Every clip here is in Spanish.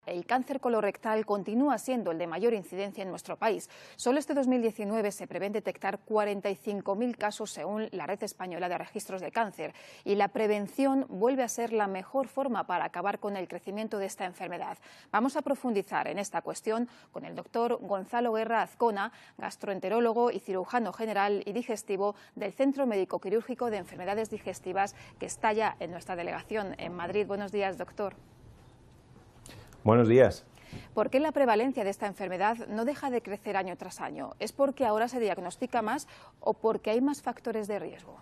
El cáncer colorectal continúa siendo el de mayor incidencia en nuestro país. Solo este 2019 se prevén detectar 45.000 casos según la Red Española de Registros de Cáncer, y la prevención vuelve a ser la mejor forma para acabar con el crecimiento de esta enfermedad. Vamos a profundizar en esta cuestión con el doctor Gonzalo Guerra Azcona, gastroenterólogo y cirujano general y digestivo del Centro Médico Quirúrgico de Enfermedades Digestivas, que está ya en nuestra delegación en Madrid. Buenos días, doctor. Buenos días. ¿Por qué la prevalencia de esta enfermedad no deja de crecer año tras año? ¿Es porque ahora se diagnostica más o porque hay más factores de riesgo?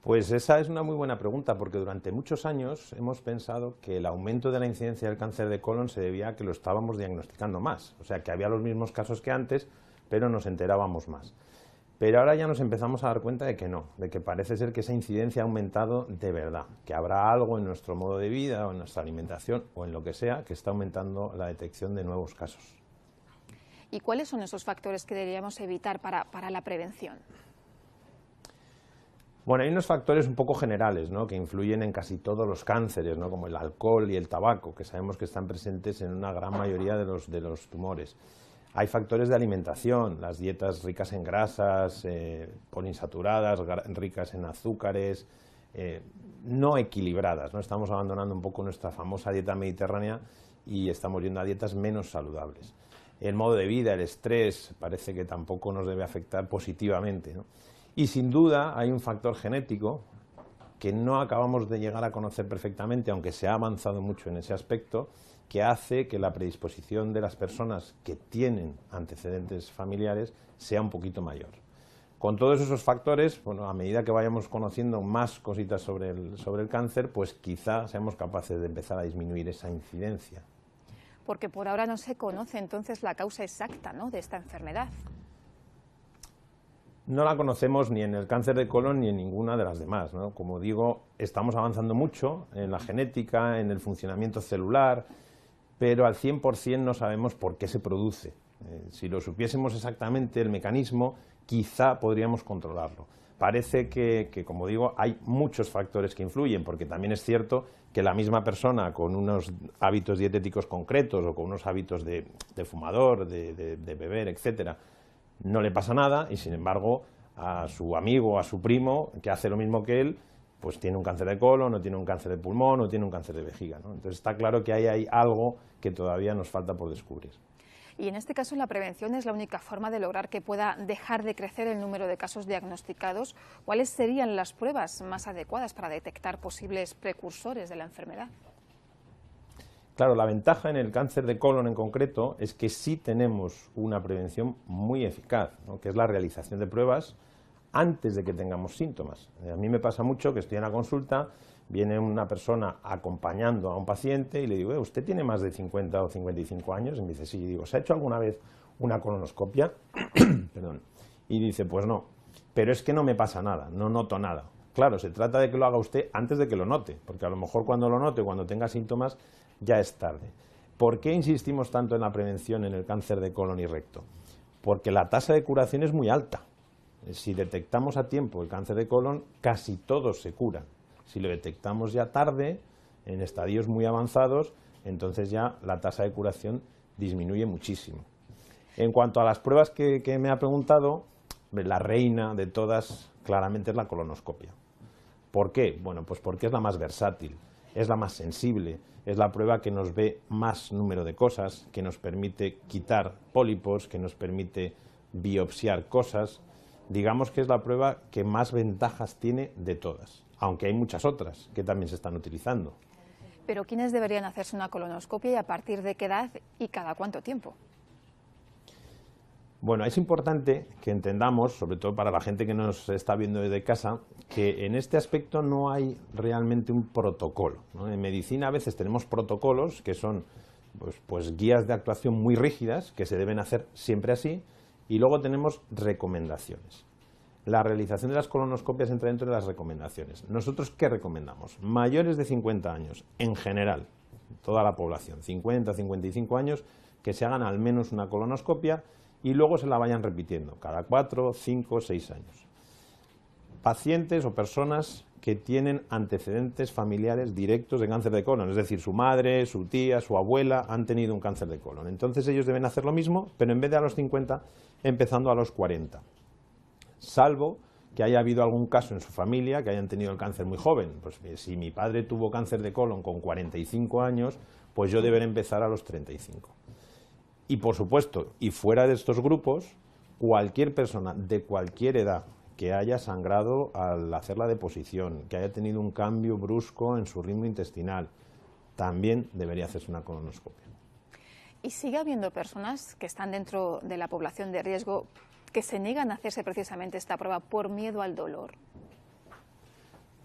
Pues esa es una muy buena pregunta, porque durante muchos años hemos pensado que el aumento de la incidencia del cáncer de colon se debía a que lo estábamos diagnosticando más, o sea que había los mismos casos que antes, pero nos enterábamos más. Pero ahora ya nos empezamos a dar cuenta de que no, de que parece ser que esa incidencia ha aumentado de verdad, que habrá algo en nuestro modo de vida o en nuestra alimentación o en lo que sea que está aumentando la detección de nuevos casos. ¿Y cuáles son esos factores que deberíamos evitar para la prevención? Bueno, hay unos factores un poco generales, ¿no?, que influyen en casi todos los cánceres, ¿no?, como el alcohol y el tabaco, que sabemos que están presentes en una gran mayoría de los tumores. Hay factores de alimentación, las dietas ricas en grasas, poliinsaturadas, ricas en azúcares, no equilibradas, ¿no? Estamos abandonando un poco nuestra famosa dieta mediterránea y estamos yendo a dietas menos saludables. El modo de vida, el estrés, parece que tampoco nos debe afectar positivamente, ¿no? Y sin duda hay un factor genético que no acabamos de llegar a conocer perfectamente, aunque se ha avanzado mucho en ese aspecto, que hace que la predisposición de las personas que tienen antecedentes familiares sea un poquito mayor. Con todos esos factores, bueno, a medida que vayamos conociendo más cositas sobre el cáncer, pues quizá seamos capaces de empezar a disminuir esa incidencia. Porque por ahora no se conoce entonces la causa exacta, ¿no?, de esta enfermedad. No la conocemos ni en el cáncer de colon ni en ninguna de las demás, ¿no? Como digo, estamos avanzando mucho en la genética, en el funcionamiento celular, pero al 100% no sabemos por qué se produce. Si lo supiésemos exactamente el mecanismo, quizá podríamos controlarlo. Parece que, como digo, hay muchos factores que influyen, porque también es cierto que la misma persona con unos hábitos dietéticos concretos o con unos hábitos de fumador, de beber, etcétera, no le pasa nada, y sin embargo a su amigo o a su primo, que hace lo mismo que él, pues tiene un cáncer de colon, o tiene un cáncer de pulmón, o tiene un cáncer de vejiga, ¿no? Entonces está claro que ahí hay algo que todavía nos falta por descubrir. Y en este caso la prevención es la única forma de lograr que pueda dejar de crecer el número de casos diagnosticados. ¿Cuáles serían las pruebas más adecuadas para detectar posibles precursores de la enfermedad? Claro, la ventaja en el cáncer de colon en concreto es que sí tenemos una prevención muy eficaz, ¿no?, que es la realización de pruebas antes de que tengamos síntomas. A mí me pasa mucho que estoy en la consulta, viene una persona acompañando a un paciente y le digo, ¿usted tiene más de 50 o 55 años? Y me dice, sí. Y digo, ¿se ha hecho alguna vez una colonoscopia? Perdón. Y dice, pues no, pero es que no me pasa nada, no noto nada. Claro, se trata de que lo haga usted antes de que lo note, porque a lo mejor cuando lo note, cuando tenga síntomas, ya es tarde. ¿Por qué insistimos tanto en la prevención en el cáncer de colon y recto? Porque la tasa de curación es muy alta. Si detectamos a tiempo el cáncer de colon, casi todos se curan. Si lo detectamos ya tarde, en estadios muy avanzados, entonces ya la tasa de curación disminuye muchísimo. En cuanto a las pruebas que me ha preguntado, la reina de todas claramente es la colonoscopia. ¿Por qué? Bueno, pues porque es la más versátil, es la más sensible, es la prueba que nos ve más número de cosas, que nos permite quitar pólipos, que nos permite biopsiar cosas. Digamos que es la prueba que más ventajas tiene de todas, aunque hay muchas otras que también se están utilizando. Pero ¿quiénes deberían hacerse una colonoscopia y a partir de qué edad y cada cuánto tiempo? Bueno, es importante que entendamos, sobre todo para la gente que nos está viendo desde casa, que en este aspecto no hay realmente un protocolo, ¿no? En medicina a veces tenemos protocolos que son pues guías de actuación muy rígidas, que se deben hacer siempre así, y luego tenemos recomendaciones. La realización de las colonoscopias entra dentro de las recomendaciones. ¿Nosotros qué recomendamos? Mayores de 50 años, en general, toda la población, 50, 55 años, que se hagan al menos una colonoscopia y luego se la vayan repitiendo, cada 4, 5, 6 años. Pacientes o personas que tienen antecedentes familiares directos de cáncer de colon, es decir, su madre, su tía, su abuela han tenido un cáncer de colon. Entonces ellos deben hacer lo mismo, pero en vez de a los 50, empezando a los 40. Salvo que haya habido algún caso en su familia que hayan tenido el cáncer muy joven. Pues si mi padre tuvo cáncer de colon con 45 años, pues yo deberé empezar a los 35. Y por supuesto, y fuera de estos grupos, cualquier persona de cualquier edad que haya sangrado al hacer la deposición, que haya tenido un cambio brusco en su ritmo intestinal, también debería hacerse una colonoscopia. ¿Y sigue habiendo personas que están dentro de la población de riesgo que se niegan a hacerse precisamente esta prueba por miedo al dolor?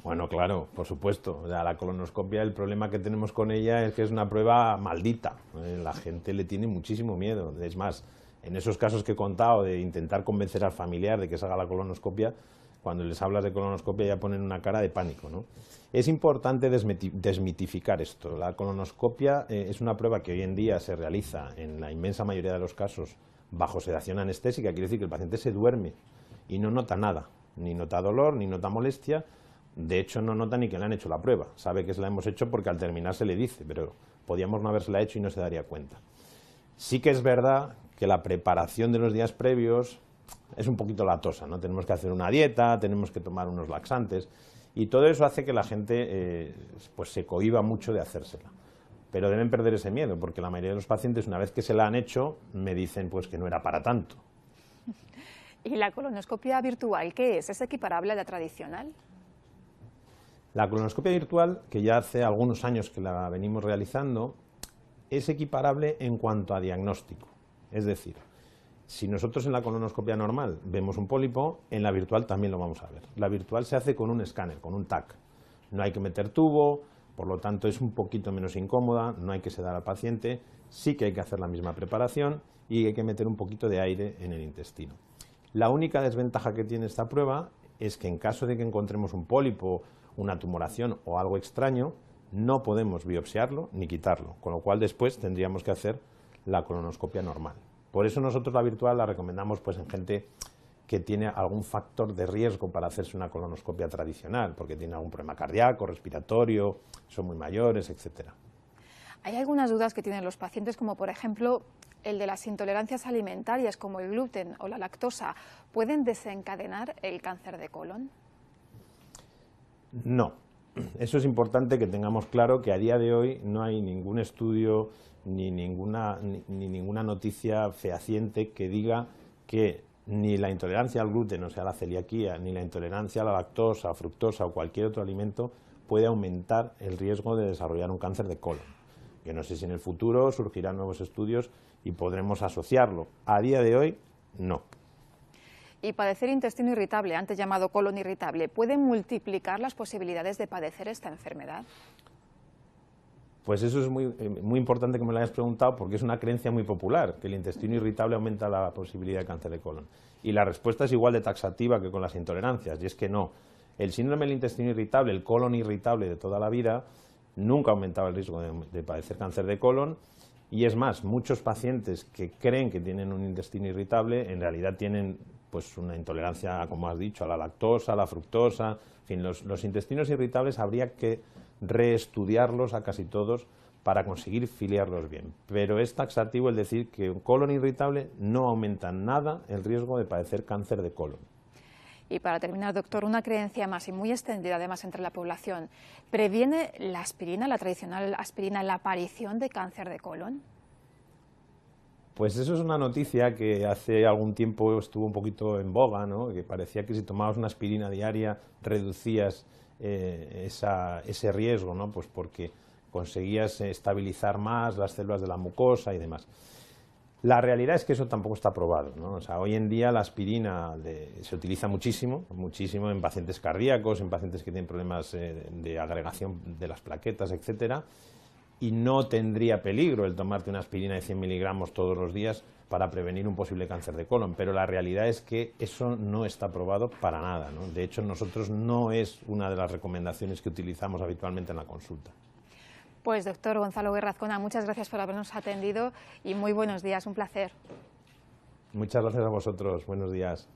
Bueno, claro, por supuesto. La colonoscopia, el problema que tenemos con ella es que es una prueba maldita. La gente le tiene muchísimo miedo. Es más, en esos casos que he contado de intentar convencer al familiar de que se haga la colonoscopia, cuando les hablas de colonoscopia ya ponen una cara de pánico, ¿no? Es importante desmitificar esto. La colonoscopia es una prueba que hoy en día se realiza en la inmensa mayoría de los casos bajo sedación anestésica, quiere decir que el paciente se duerme y no nota nada, ni nota dolor, ni nota molestia. De hecho, no nota ni que le han hecho la prueba. Sabe que se la hemos hecho porque al terminar se le dice, pero podíamos no habérsela hecho y no se daría cuenta. Sí que es verdad que la preparación de los días previos es un poquito latosa, ¿no? Tenemos que hacer una dieta, tenemos que tomar unos laxantes y todo eso hace que la gente pues se cohíba mucho de hacérsela. Pero deben perder ese miedo, porque la mayoría de los pacientes, una vez que se la han hecho, me dicen pues que no era para tanto. ¿Y la colonoscopia virtual qué es? ¿Es equiparable a la tradicional? La colonoscopia virtual, que ya hace algunos años que la venimos realizando, es equiparable en cuanto a diagnóstico. Es decir, si nosotros en la colonoscopia normal vemos un pólipo, en la virtual también lo vamos a ver. La virtual se hace con un escáner, con un TAC. No hay que meter tubo, por lo tanto es un poquito menos incómoda, no hay que sedar al paciente, sí que hay que hacer la misma preparación y hay que meter un poquito de aire en el intestino. La única desventaja que tiene esta prueba es que en caso de que encontremos un pólipo, una tumoración o algo extraño, no podemos biopsiarlo ni quitarlo, con lo cual después tendríamos que hacer la colonoscopia normal. Por eso nosotros la virtual la recomendamos pues en gente que tiene algún factor de riesgo para hacerse una colonoscopia tradicional, porque tiene algún problema cardíaco, respiratorio, son muy mayores, etcétera. Hay algunas dudas que tienen los pacientes, como por ejemplo el de las intolerancias alimentarias como el gluten o la lactosa. ¿Pueden desencadenar el cáncer de colon? No. Eso es importante que tengamos claro que a día de hoy no hay ningún estudio ni ninguna noticia fehaciente que diga que ni la intolerancia al gluten, o sea, la celiaquía, ni la intolerancia a la lactosa, fructosa o cualquier otro alimento puede aumentar el riesgo de desarrollar un cáncer de colon. Yo no sé si en el futuro surgirán nuevos estudios y podremos asociarlo. A día de hoy, no. Y padecer intestino irritable, antes llamado colon irritable, ¿puede multiplicar las posibilidades de padecer esta enfermedad? Pues eso es muy importante que me lo hayas preguntado, porque es una creencia muy popular, que el intestino irritable aumenta la posibilidad de cáncer de colon. Y la respuesta es igual de taxativa que con las intolerancias, y es que no. El síndrome del intestino irritable, el colon irritable de toda la vida, nunca aumentaba el riesgo de padecer cáncer de colon, y es más, muchos pacientes que creen que tienen un intestino irritable, en realidad tienen pues una intolerancia, como has dicho, a la lactosa, a la fructosa. En fin, los intestinos irritables habría que reestudiarlos a casi todos para conseguir filiarlos bien. Pero es taxativo el decir que un colon irritable no aumenta nada el riesgo de padecer cáncer de colon. Y para terminar, doctor, una creencia más y muy extendida además entre la población. ¿Previene la aspirina, la tradicional aspirina, la aparición de cáncer de colon? Pues eso es una noticia que hace algún tiempo estuvo un poquito en boga, ¿no? Que parecía que si tomabas una aspirina diaria reducías ese riesgo, ¿no? Pues porque conseguías estabilizar más las células de la mucosa y demás. La realidad es que eso tampoco está probado, ¿no? O sea, hoy en día la aspirina se utiliza muchísimo en pacientes cardíacos, en pacientes que tienen problemas de agregación de las plaquetas, etcétera, y no tendría peligro el tomarte una aspirina de 100 miligramos todos los días para prevenir un posible cáncer de colon, pero la realidad es que eso no está probado para nada, ¿no? De hecho, nosotros no es una de las recomendaciones que utilizamos habitualmente en la consulta. Pues doctor Gonzalo Guerra Azcona, muchas gracias por habernos atendido y muy buenos días, un placer. Muchas gracias a vosotros, buenos días.